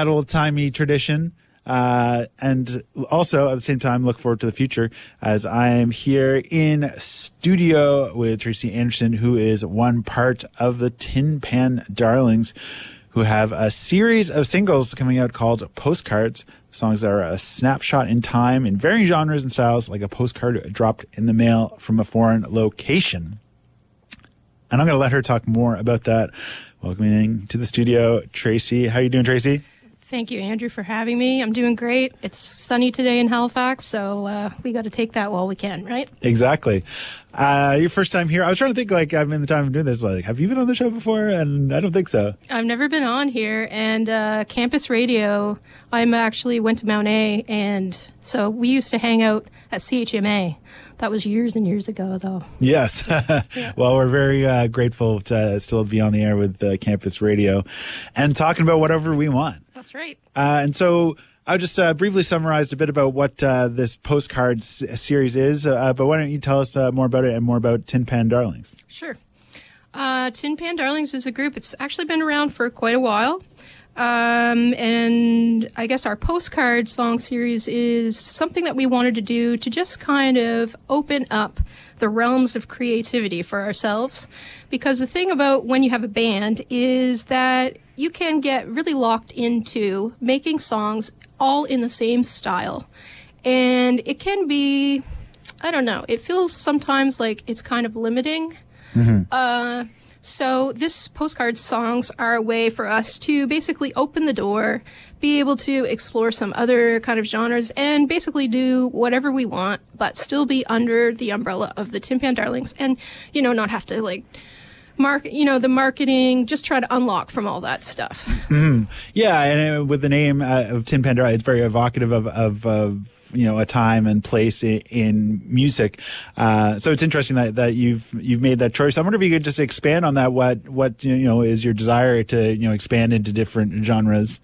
old-timey tradition. And also at the same time, look forward to the future as I am here in studio with Tracy Anderson, who is one part of the Tin Pan Darlings, who have a series of singles coming out called Postcards. Songs that are a snapshot in time in varying genres and styles, like a postcard dropped in the mail from a foreign location. And I'm going to let her talk more about that. Welcoming to the studio, Tracy. How are you doing, Tracy? Thank you, Andrew, for having me. I'm doing great. It's sunny today in Halifax, so we got to take that while we can, right? Exactly. Your first time here. I was trying to think, like, I've been the time of doing this, like, have you been on the show before? And I don't think so. I've never been on here. And campus radio, I actually went to Mount A, and so we used to hang out at CHMA. That was years and years ago, though. Yes. Yeah. Well, we're very grateful to still be on the air with campus radio and talking about whatever we want. That's right. And so I just briefly summarized a bit about what this postcard series is, but why don't you tell us more about it and more about Tin Pan Darlings? Sure. Tin Pan Darlings is a group. It's actually been around for quite a while. And I guess our postcard song series is something that we wanted to do to just kind of open up the realms of creativity for ourselves. Because the thing about when you have a band is that you can get really locked into making songs all in the same style. And it can be, I don't know, it feels sometimes like it's kind of limiting. Mm-hmm. So this postcard songs are a way for us to basically open the door, be able to explore some other kind of genres, and basically do whatever we want, but still be under the umbrella of the Tin Pan Darlings, and, you know, not have to, like, the marketing, just try to unlock from all that stuff. Mm-hmm. Yeah, and with the name of Tin Pan Darlings, it's very evocative of a time and place in music. So it's interesting that you've made that choice. I wonder if you could just expand on that. What is your desire to expand into different genres?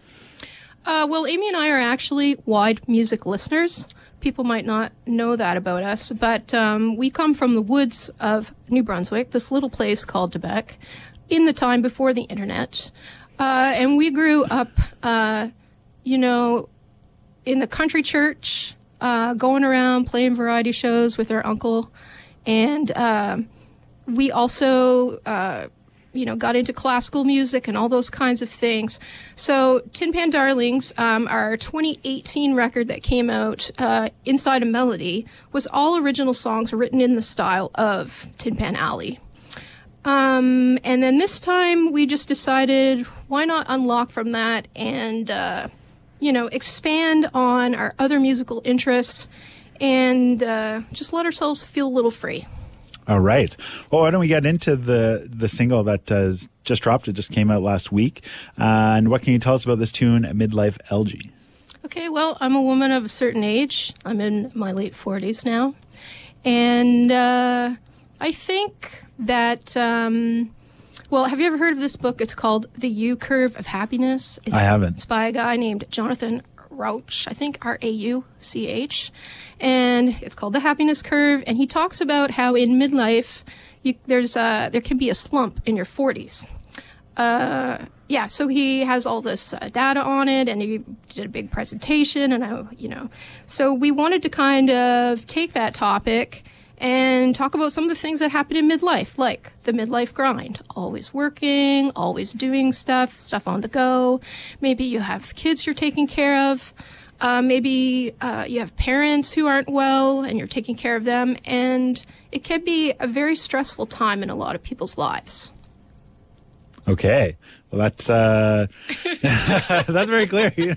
Well, Amy and I are actually wide music listeners. People might not know that about us, but we come from the woods of New Brunswick, this little place called Quebec, in the time before the internet. And we grew up, in the country church, going around playing variety shows with our uncle. And we also, got into classical music and all those kinds of things. So Tin Pan Darlings, our 2018 record that came out, Inside a Melody, was all original songs written in the style of Tin Pan Alley. And then this time we just decided, why not unlock from that and expand on our other musical interests and just let ourselves feel a little free. All right. Well, why don't we get into the single that just dropped? It just came out last week. And what can you tell us about this tune, Midlife Elegy? Okay, well, I'm a woman of a certain age. I'm in my late 40s now. And I think that... Well, have you ever heard of this book? It's called The U-Curve of Happiness. I haven't. It's by a guy named Jonathan Rauch, I think Rauch. And it's called The Happiness Curve. And he talks about how in midlife, there can be a slump in your 40s. So he has all this data on it, and he did a big presentation. And, so we wanted to kind of take that topic and talk about some of the things that happen in midlife, like the midlife grind. Always working, always doing stuff on the go. Maybe you have kids you're taking care of. Maybe you have parents who aren't well and you're taking care of them. And it can be a very stressful time in a lot of people's lives. Okay. Well, that's that's very clear. You're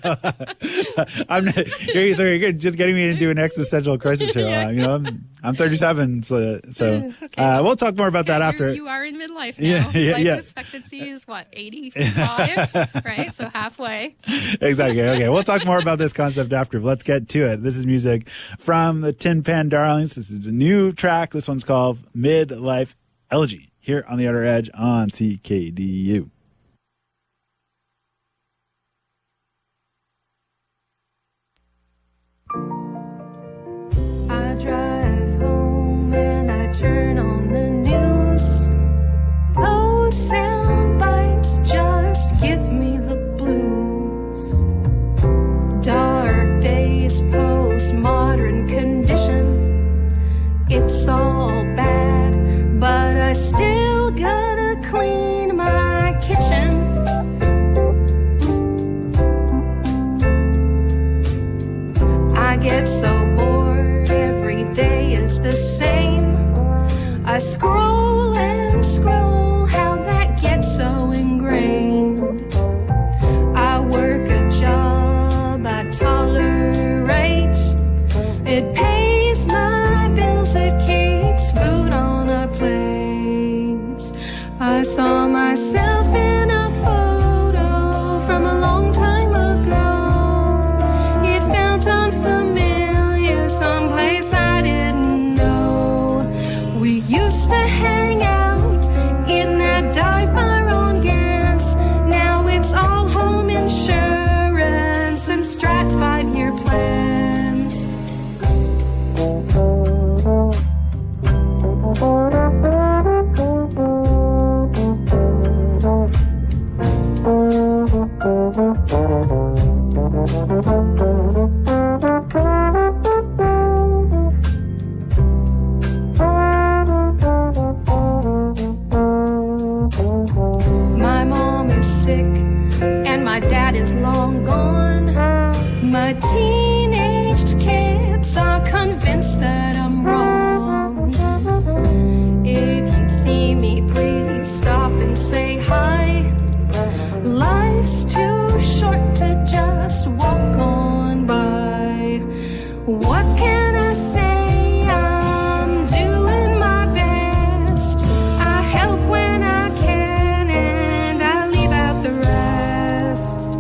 just getting me into an existential crisis here. Yeah. I'm 37, so okay. We'll talk more about that after. You are in midlife now. Life expectancy is what, 85, right? So halfway. Exactly. Okay, we'll talk more about this concept after. Let's get to it. This is music from the Tin Pan Darlings. This is a new track. This one's called Midlife Elegy. Here on The Outer Edge on CKDU. I drive home and I turn on the news. Those sound bites just give me the blues. I scroll and scroll, how that gets so ingrained. I work a job I tolerate. It pays my bills, it keeps food on our plates. I saw myself in a photo from a long time ago. It felt unfamiliar, someplace I didn't know. We used to hang out in that dive bar on Gans. Now it's all home insurance and Strat 5-year plans. My mom is sick and my dad is long gone. My teenaged kids are convinced that I'm wrong. If you see me, please stop and say hi. Life's too short to just walk on by. What can I say? I'm doing my best. I help when I can and I leave out the rest.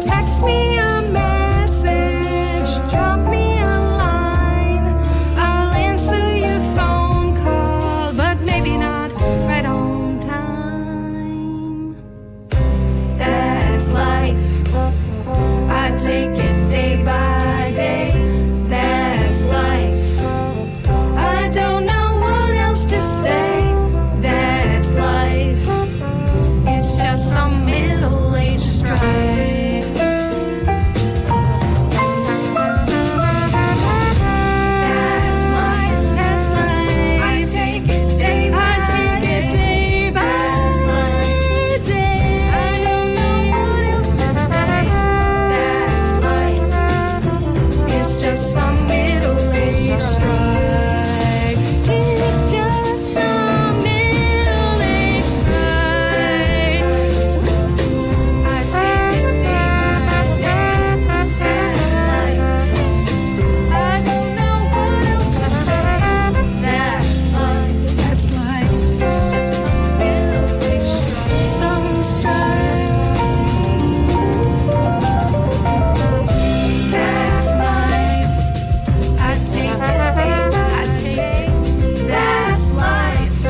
Text me a message, drop me a line. I'll answer your phone call, but maybe not right on time. That's life. I take it day by day. That's life. I don't know what else to say. That's life. It's just some middle-aged strife. That's life. That's life. I take it day by day. That's life. I don't know what else to say. That's life. It's just some middle-aged strife. It's just some middle-aged strife. I take it day by day. That's life. I don't know what else to say. That's life. That's life. It's just some middle-aged strife. Some strife. That's life. I take it day by day. That's life.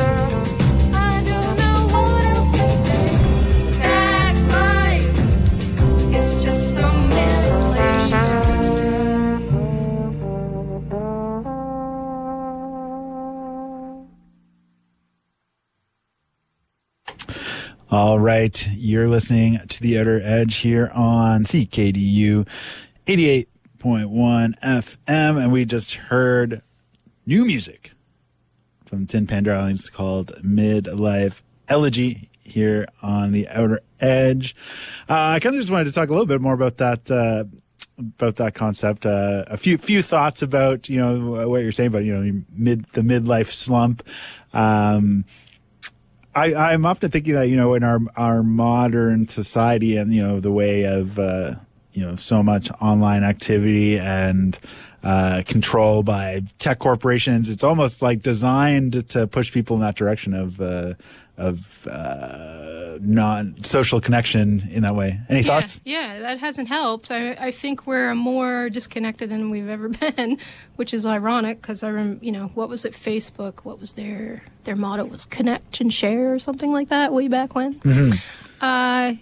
I don't know what else to say. That's life. It's just some middle-aged strife. All right, you're listening to The Outer Edge here on CKDU 88.1 FM, and we just heard new music from Tin Pan Darlings called Midlife Elegy here on The Outer Edge. I kind of just wanted to talk a little bit more about that concept. A few thoughts about what you're saying about the midlife slump. I'm often thinking that, in our modern society and, the way of, so much online activity and control by tech corporations, it's almost like designed to push people in that direction of non-social connection in that way. Any thoughts? Yeah, that hasn't helped. I think we're more disconnected than we've ever been, which is ironic because I remember, what was it, Facebook? What was their motto was connect and share or something like that way back when? Mm-hmm.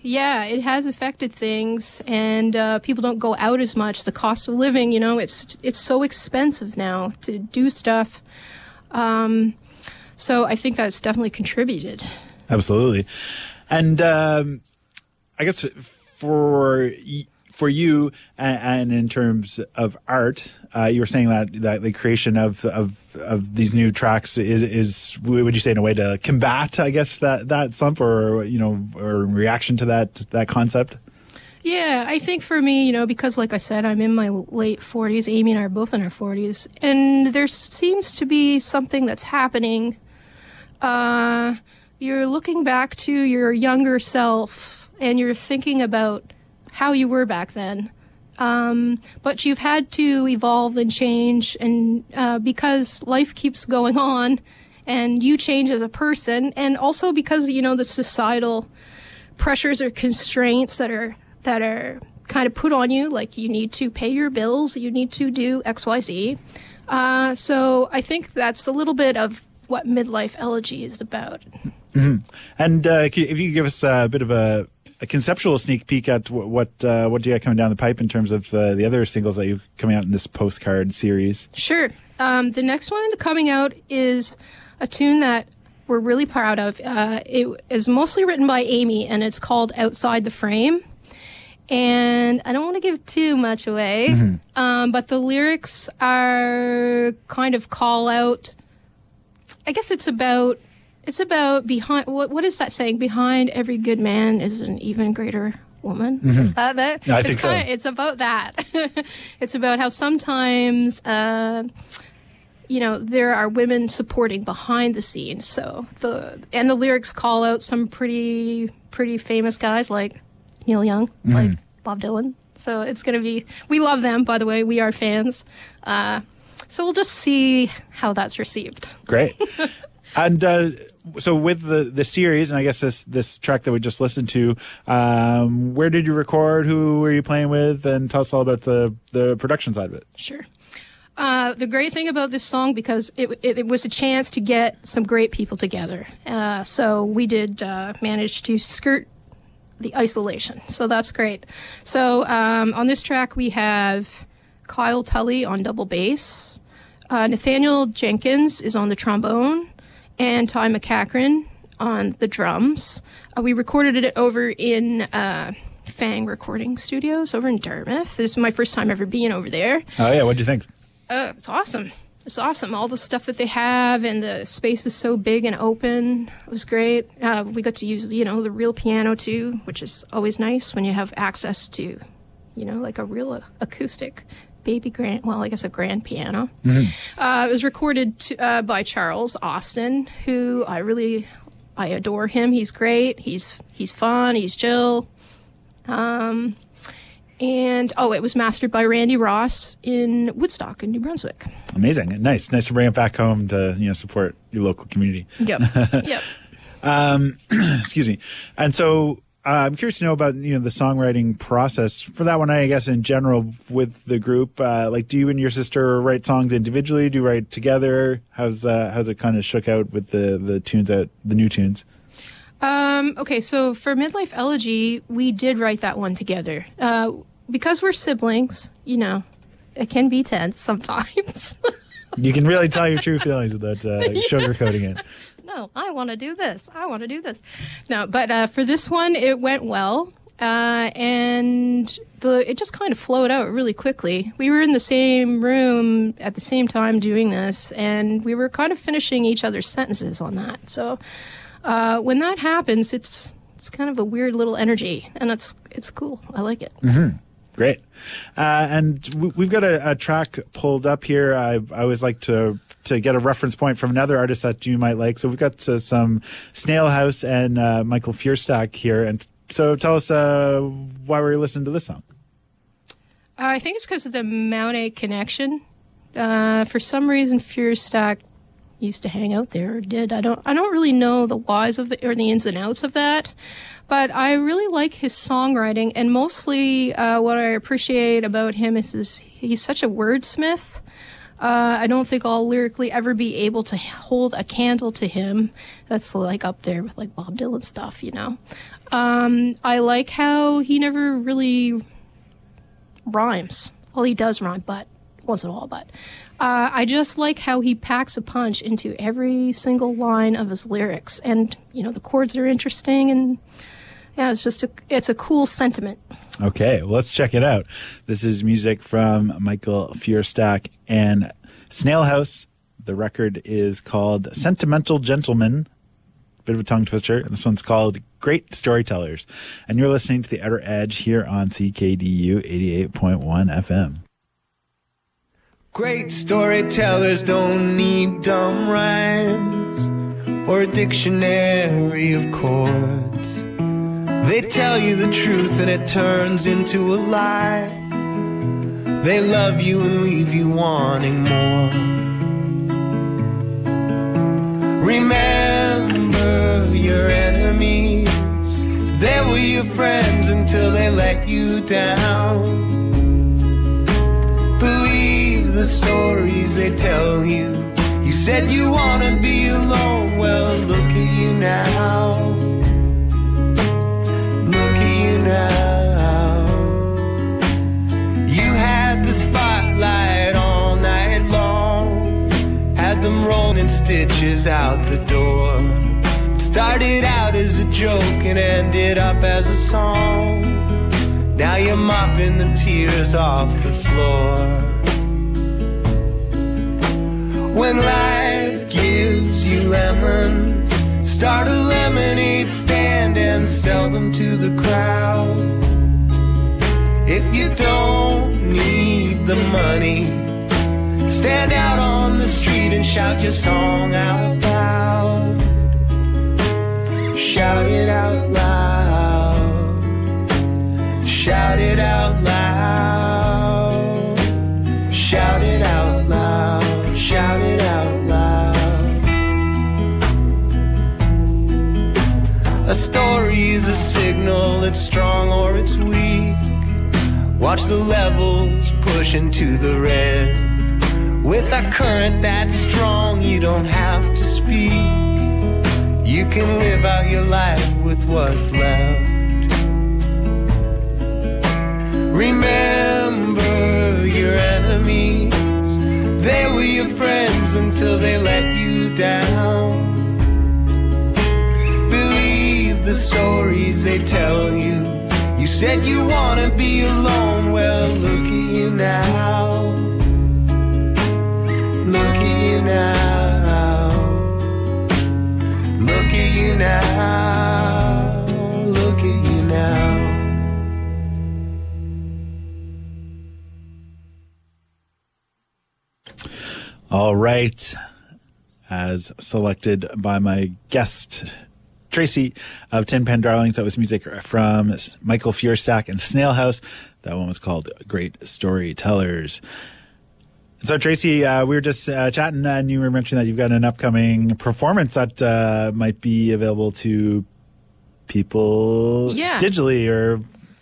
Yeah, it has affected things, and people don't go out as much. The cost of living, it's so expensive now to do stuff. So I think that's definitely contributed. Absolutely. And I guess for you and in terms of art, you were saying that the creation of these new tracks is would you say in a way to combat, I guess, that slump or or in reaction to that concept? Yeah, I think for me, because like I said, I'm in my late 40s, Amy and I are both in our 40s, and there seems to be something that's happening You're looking back to your younger self and you're thinking about how you were back then. But you've had to evolve and change, and because life keeps going on and you change as a person, and also because, the societal pressures or constraints that are kind of put on you, like you need to pay your bills, you need to do XYZ. So I think that's a little bit of what midlife elegy is about. Mm-hmm. And if you could give us a bit of a conceptual sneak peek at what do you got coming down the pipe in terms of the other singles that you coming out in this postcard series? Sure. The next one coming out is a tune that we're really proud of. It is mostly written by Amy, and it's called Outside the Frame. And I don't want to give too much away, but the lyrics are kind of call out. I guess it's about behind. What is that saying? Behind every good man is an even greater woman. Is that? Yeah, I think so. It's about that. It's about how sometimes, there are women supporting behind the scenes. So the lyrics call out some pretty famous guys like Neil Young, like Bob Dylan. So it's going to be, we love them, by the way. We are fans. So we'll just see how that's received. Great. And so with the series, and I guess this track that we just listened to, where did you record? Who were you playing with? And tell us all about the production side of it. Sure. The great thing about this song, because it was a chance to get some great people together. So we did manage to skirt the isolation. So that's great. So on this track, we have Kyle Tully on double bass. Nathaniel Jenkins is on the trombone. And Ty McCachran on the drums. We recorded it over in Fang Recording Studios over in Dartmouth. This is my first time ever being over there. Oh, yeah. What'd you think? It's awesome. It's awesome. All the stuff that they have, and the space is so big and open. It was great. We got to use, the real piano, too, which is always nice when you have access to, like a real acoustic a grand piano. It was recorded by Charles Austin, who I adore him. He's great. He's fun. He's chill. And it was mastered by Randy Ross in Woodstock in New Brunswick. Amazing. Nice to bring it back home to support your local community. Yep. Excuse me. And so I'm curious to know about the songwriting process for that one. I guess in general with the group, do you and your sister write songs individually? Do you write together? How's it kind of shook out with the tunes out, the new tunes? Okay, so for Midlife Elegy, we did write that one together. Because we're siblings, it can be tense sometimes. You can really tell your true feelings without sugarcoating it. No, I want to do this. No, but for this one, it went well. And it just kind of flowed out really quickly. We were in the same room at the same time doing this, and we were kind of finishing each other's sentences on that. So when that happens, it's kind of a weird little energy, and it's cool. I like it. Mm-hmm. Great. And we've got a track pulled up here. I always like to get a reference point from another artist that you might like. So we've got some Snail House and Michael Fierstack here. And so tell us why were you listening to this song? I think it's because of the Mount A connection. For some reason, Fierstack used to hang out there, or did. I don't really know the whys of it or the ins and outs of that. But I really like his songwriting, and mostly what I appreciate about him is he's such a wordsmith. I don't think I'll lyrically ever be able to hold a candle to him. That's like up there with like Bob Dylan stuff, I like how he never really rhymes. Well, he does rhyme, but once in a while, but I just like how he packs a punch into every single line of his lyrics, and the chords are interesting, and yeah, it's a cool sentiment. Okay, well, let's check it out. This is music from Michael Fierstack and Snail House. The record is called Sentimental Gentleman. Bit of a tongue twister. And this one's called Great Storytellers. And you're listening to The Outer Edge here on CKDU 88.1 FM. Great storytellers don't need dumb rhymes or a dictionary of chords. They tell you the truth and it turns into a lie. They love you and leave you wanting more. Remember your enemies. They were your friends until they let you down. Believe the stories they tell you. You said you want to be alone. Well, look at you now. Look at you now. You had the spotlight all night long. Had them rolling stitches out the door. It started out as a joke and ended up as a song. Now you're mopping the tears off the floor. When life gives you lemons, start a lemonade stand and sell them to the crowd. If you don't need the money, stand out on the street and shout your song out loud. Shout it out loud. Shout it out loud. Shout it out loud. Shout it out loud. A story is a signal, it's strong or it's weak. Watch the levels push into the red. With a current that's strong, you don't have to speak. You can live out your life with what's left. Remember your enemies. They were your friends until they let you down. Believe the stories they tell you. You said you want to be alone. Well, look at you now. Look at you now. Look at you now. Look at you now. All right. As selected by my guest, Tracy of Tin Pan Darlings. That was music from Michael Fursack and Snail House. That one was called Great Storytellers. So, Tracy, we were just chatting, and you were mentioning that you've got an upcoming performance that might be available to people digitally or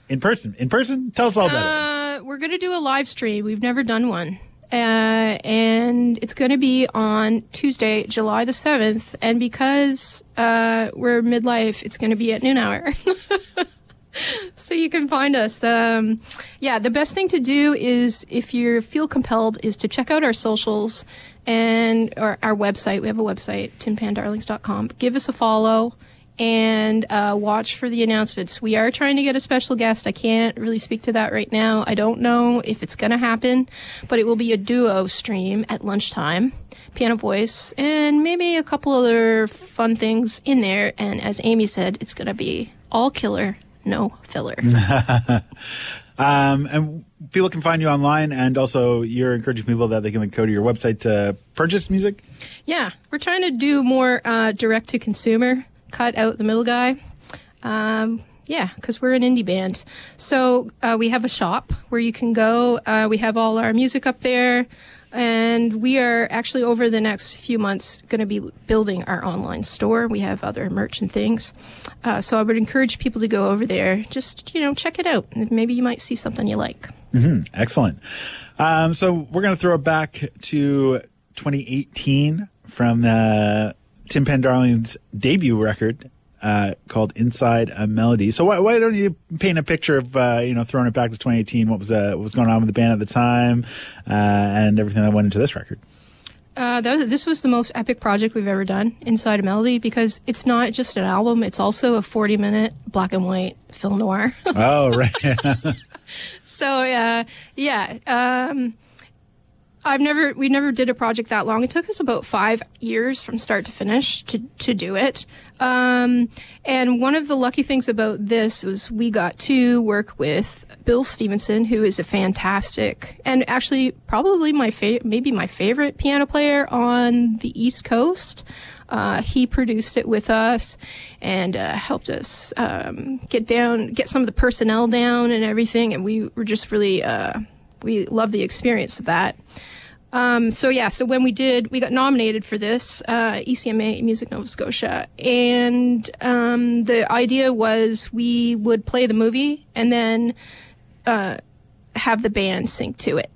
in person. In person? Tell us all about it. We're going to do a live stream. We've never done one. And it's going to be on Tuesday, July the 7th. And because we're midlife, it's going to be at noon hour. So you can find us. The best thing to do is, if you feel compelled, is to check out our socials and our website. We have a website, tinpandarlings.com. Give us a follow and watch for the announcements. We are trying to get a special guest. I can't really speak to that right now. I don't know if it's going to happen, but it will be a duo stream at lunchtime, piano voice, and maybe a couple other fun things in there. And as Amy said, it's going to be all killer, no filler. And people can find you online, and also you're encouraging people that they can go to your website to purchase music? Yeah, we're trying to do more direct to consumer. Cut out the middle guy. Because we're an indie band. So we have a shop where you can go. We have all our music up there. And we are actually, over the next few months, going to be building our online store. We have other merch and things. So I would encourage people to go over there. Just, check it out. Maybe you might see something you like. Mm-hmm. Excellent. So we're going to throw it back to 2018 from the Tin Pan Darlings' debut record called Inside a Melody. So why don't you paint a picture of, throwing it back to 2018? What was going on with the band at the time and everything that went into this record? This was the most epic project we've ever done, Inside a Melody, because it's not just an album. It's also a 40-minute black and white film noir. Oh, right. So, we never did a project that long. It took us about 5 years from start to finish to do it. And one of the lucky things about this was we got to work with Bill Stevenson, who is a fantastic, and actually probably maybe my favorite piano player on the East Coast. He produced it with us and helped us get some of the personnel down and everything. And we were just really, we loved the experience of that. So when we got nominated for this, ECMA Music Nova Scotia, and the idea was we would play the movie and then have the band sync to it.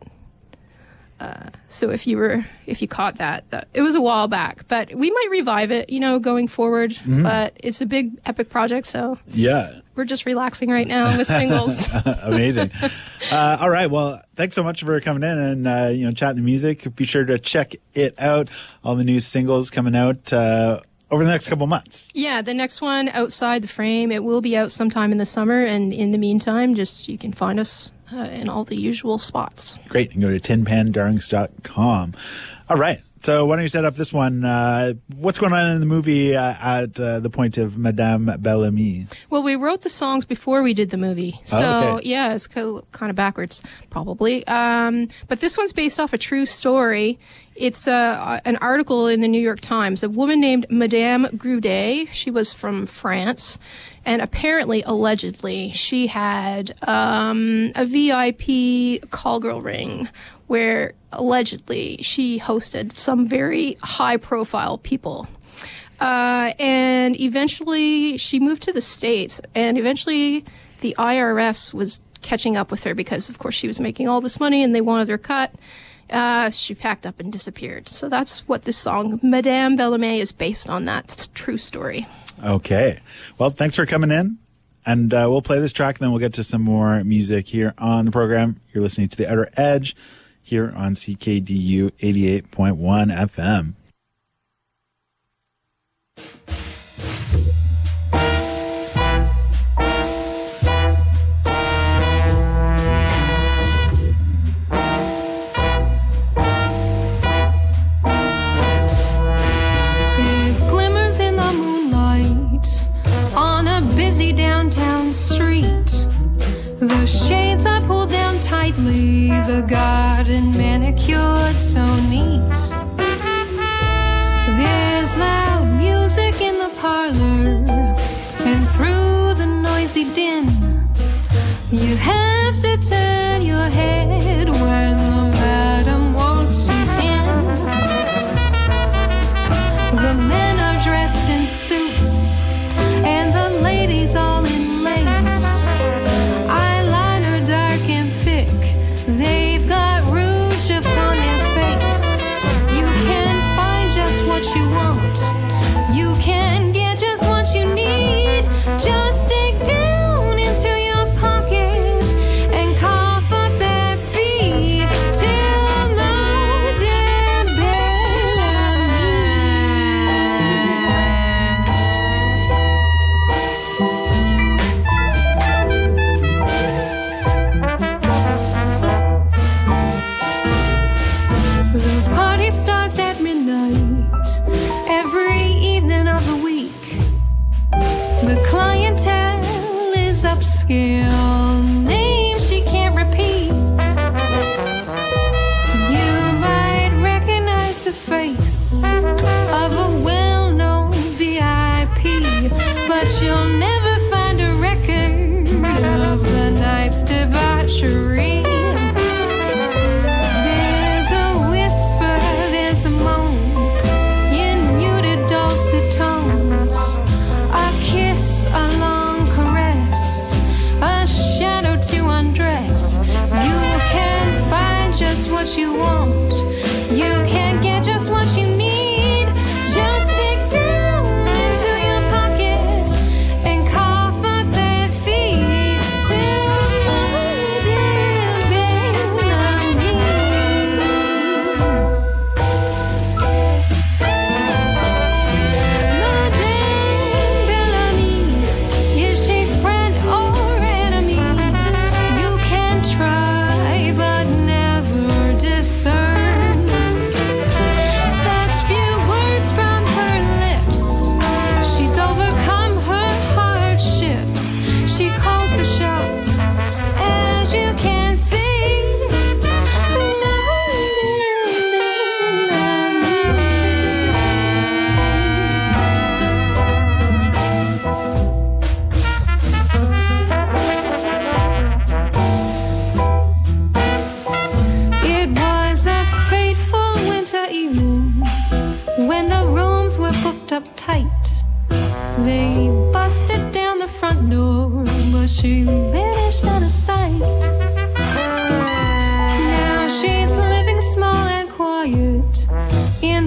So if you caught that, it was a while back, but we might revive it, going forward. Mm-hmm. But it's a big epic project, so yeah, we're just relaxing right now with singles. Amazing. All right, well, thanks so much for coming in and chatting the music. Be sure to check it out. All the new singles coming out over the next couple months. Yeah, the next one, Outside the Frame, it will be out sometime in the summer, and in the meantime, you can find us in all the usual spots. Great. You can go to tinpandarlings.com. All right. So why don't you set up this one? What's going on in the movie at the point of Madame Bellamy? Well, we wrote the songs before we did the movie. So, okay. Yeah, it's kind of backwards, probably. But this one's based off a true story. It's an article in the New York Times. A woman named Madame Groudet, she was from France, and apparently, allegedly, she had a VIP call girl ring where allegedly she hosted some very high-profile people. And eventually she moved to the States, and eventually the IRS was catching up with her because, of course, she was making all this money and they wanted their cut. She packed up and disappeared. So that's what this song, Madame Bellamy, is based on. That true story. Okay. Well, thanks for coming in. And we'll play this track, and then we'll get to some more music here on the program. You're listening to The Outer Edge here on CKDU 88.1 FM. Downtown street, the shades I pulled down tightly, the garden manicured so neat. There's loud music in the parlor, and through the noisy din, you have to turn your head when the madam waltzes in. The men are dressed in suits, and the ladies all in lace. Eyeliner dark and thick, they've got rouge upon their face. You can find just what you want, you can get just what you need. Just dig down into your pocket and cough up that fee to Madame Bellamy. The party starts at midnight every evening of the week. The clientele is upscale, names she can't repeat. You might recognize the face of a well-known VIP, but you'll never find a record of the night's debauchery. There's a whisper, there's a moan in muted dulcet tones, a kiss, a long caress, a shadow to undress. You can find just what you want, you can get just what you need. Just dig down into your pocket and cough up that fee to Madame Bellamy. Madame Bellamy, is she friend or enemy? You can try but never discern. Such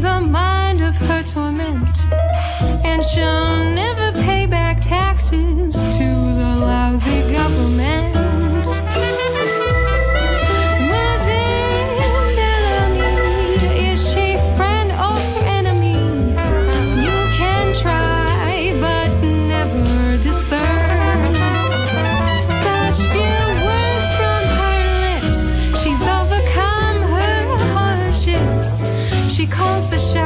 the mind of her torment, and she'll never pay back taxes to the lousy government. Madame Bellamy, is she friend or enemy? You can try, but never discern. Such few words from her lips, she's overcome her hardships. She calls the shots.